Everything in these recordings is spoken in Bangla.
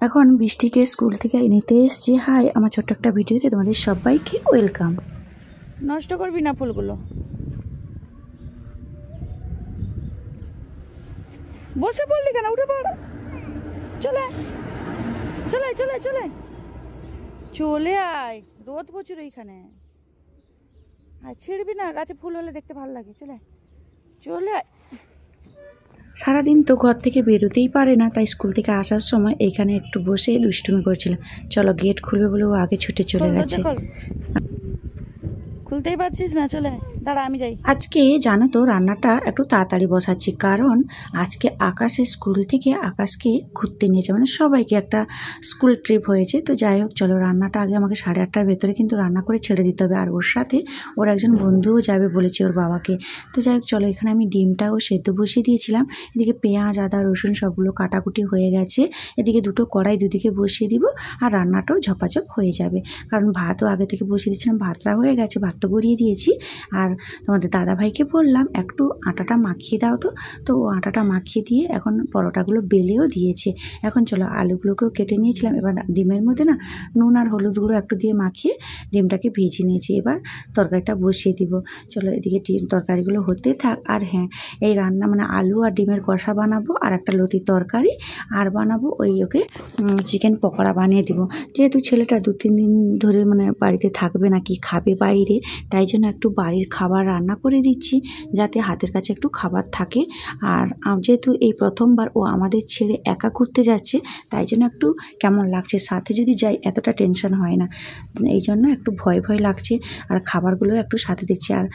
এখন বৃষ্টিকে স্কুল থেকে নিতে এসেছি। হাই, আমার ছোট্ট একটা ভিডিওতে তোমাদের সবাইকে ওয়েলকাম। নষ্ট করবি না ফুলগুলো, বসে পড়লি কেন? উঠে পড়, চলে চলে চলে চলে চলে আয়, রোদ প্রচুর এইখানে। আর ছিড়বি না, গাছে ফুল হলে দেখতে ভালো লাগে। চলে চলে আয়। সারাদিন তো ঘর থেকে বেরোতেই পারে না, তাই স্কুল থেকে আসার সময় এইখানে একটু বসে দুষ্টুমি করেছিলাম। চলো গেট খুলবে বলে ও আগে ছুটে চলে গেছে। খুলতেই পারছিস না, চলে দাঁড়া আমি যাই। আজকে জানো তো রান্নাটা একটু তাড়াতাড়ি বসাচ্ছি, কারণ আজকে আকাশের স্কুল থেকে আকাশকে ঘুরতে নিয়েছে, মানে সবাইকে একটা স্কুল ট্রিপ হয়েছে। তো যাই হোক, চলো রান্নাটা আগে আমাকে 8:30টার ভেতরে কিন্তু রান্না করে ছেড়ে দিতে হবে। আর ওর সাথে ওর একজন বন্ধুও যাবে বলেছে, ওর বাবাকে। তো যাই হোক চলো, এখানে আমি ডিমটাও সেদ্ধ বসিয়ে দিয়েছিলাম। এদিকে পেঁয়াজ আদা রসুন সবগুলো কাটাকুটি হয়ে গেছে। এদিকে দুটো কড়াই দুদিকে বসিয়ে দিব, আর রান্নাটাও ঝপাঝপ হয়ে যাবে। কারণ ভাতও আগে থেকে বসিয়ে দিচ্ছিলাম, ভাতটা হয়ে গেছে, ভাত তো গড়িয়ে দিয়েছি। আর তোমাদের দাদাভাইকে বললাম একটু আটাটা মাখিয়ে দাও, তো ও আটাটা মাখিয়ে দিয়ে এখন পরোটাগুলো বেলেও দিয়েছে। এখন চলো আলুগুলোকেও কেটে নিয়েছিলাম, এবার ডিমের মধ্যে না নুন আর হলুদ গুঁড়ো একটু দিয়ে মাখিয়ে ডিমটাকে ভেজে নিয়েছি। এবার তরকারিটা বসিয়ে দিব। চলো এদিকে তরকারিগুলো হতে থাক। আর হ্যাঁ, এই রান্না মানে আলু আর ডিমের কষা বানাবো, আর একটা লতির তরকারি, আর বানাবো ওকে চিকেন পকোড়া বানিয়ে দিব। যেহেতু ছেলেটা 2-3 দিন ধরে মানে বাড়িতে থাকবে না, কি খাবে বাইরে, তাই জন্য একটু বাড়ির খাবার রান্না করে দিচ্ছি, যাতে হাতের কাছে একটু খাবার থাকে। আর যেহেতু এই প্রথমবার ও আমাদের ছেড়ে একা ঘুরতে যাচ্ছে, তাই জন্য একটু কেমন লাগছে। সাথে যদি যাই এতটা টেনশন হয় না, এই জন্য একটু ভয় ভয় লাগছে। আর খাবারগুলো একটু সাথে দিচ্ছি। আর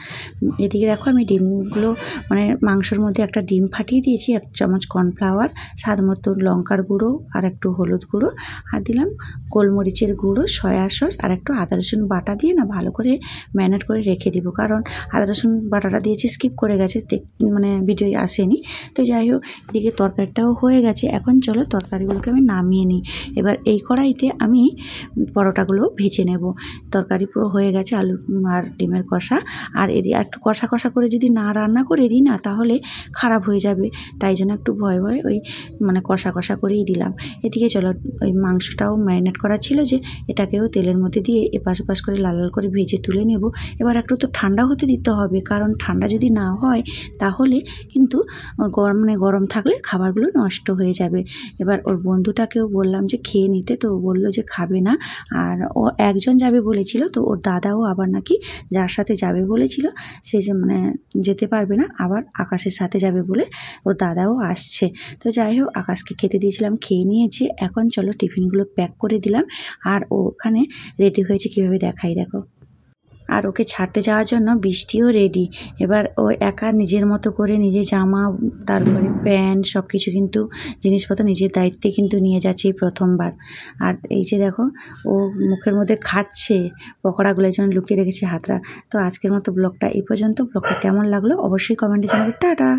এদিকে দেখো আমি ডিমগুলো মানে মাংসের মধ্যে একটা ডিম ফাটিয়ে দিয়েছি, 1 চামচ কর্নফ্লাওয়ার, স্বাদ মতো লঙ্কার গুঁড়ো আর একটু হলুদ গুঁড়ো, আর দিলাম গোলমরিচের গুঁড়ো, সয়া সস, আর একটু আদা রসুন বাটা দিয়ে না ভালো করে ম্যারিনেট করে রেখে দিব। কারণ আদা রসুন বাটাটা দিয়েছি, স্কিপ করে গেছে, মানে ভিডিও আসেনি। তো যাই হোক, এদিকে তরকারিটাও হয়ে গেছে। এখন চলো তরকারিগুলোকে আমি নামিয়ে নিই। এবার এই কড়াইতে আমি পরোটাগুলো ভেজে নেব। তরকারি পুরো হয়ে গেছে, আলু আর ডিমের কষা। আর এদিকে একটু কষা কষা করে যদি না রান্না করে দিই না, তাহলে খারাপ হয়ে যাবে। তাই জন্য একটু ভয় ভয় ওই মানে কষা কষা করেই দিলাম। এদিকে চলো, ওই মাংসটাও ম্যারিনেট করা ছিল, যে এটাকেও তেলের মধ্যে দিয়ে এপাশ ওপাশ করে লাল লাল করে ভেজে তুলে নেব। এবার একটু তো ঠান্ডা হতে দিতে হবে, কারণ ঠান্ডা যদি না হয় তাহলে কিন্তু গরম থাকলে খাবারগুলো নষ্ট হয়ে যাবে। এবার ওর বন্ধুটাকেও বললাম যে খেয়ে নিতে, তো ও বললো যে খাবে না। আর ও একজন যাবে বলেছিল, তো ওর দাদাও আবার নাকি যার সাথে যাবে বলেছিল, সে যে মানে যেতে পারবে না, আবার আকাশের সাথে যাবে বলে ওর দাদাও আসছে। তো যাই হোক, আকাশকে খেতে দিয়েছিলাম, খেয়ে নিয়েছে। এখন চলো টিফিনগুলো প্যাক করে দিলাম। আর ও ওখানে রেডি হয়েছে, কীভাবে দেখাই দেখো। আর ওকে ছাড়তে যাওয়ার জন্য বৃষ্টিও রেডি। এবার ও একা নিজের মতো করে নিজের জামা, তারপরে প্যান্ট সব কিছু কিন্তু জিনিসপত্র নিজের দায়িত্বে কিন্তু নিয়ে যাচ্ছে এই প্রথমবার। আর এই যে দেখো, ও মুখের মধ্যে খাচ্ছে পকোড়াগুলো, এই জন্য লুকিয়ে রেখেছে হাতটা। তো আজকের মতো ব্লগটা এই পর্যন্ত। ব্লগটা কেমন লাগলো অবশ্যই কমেন্টে জানাবে। টাটা।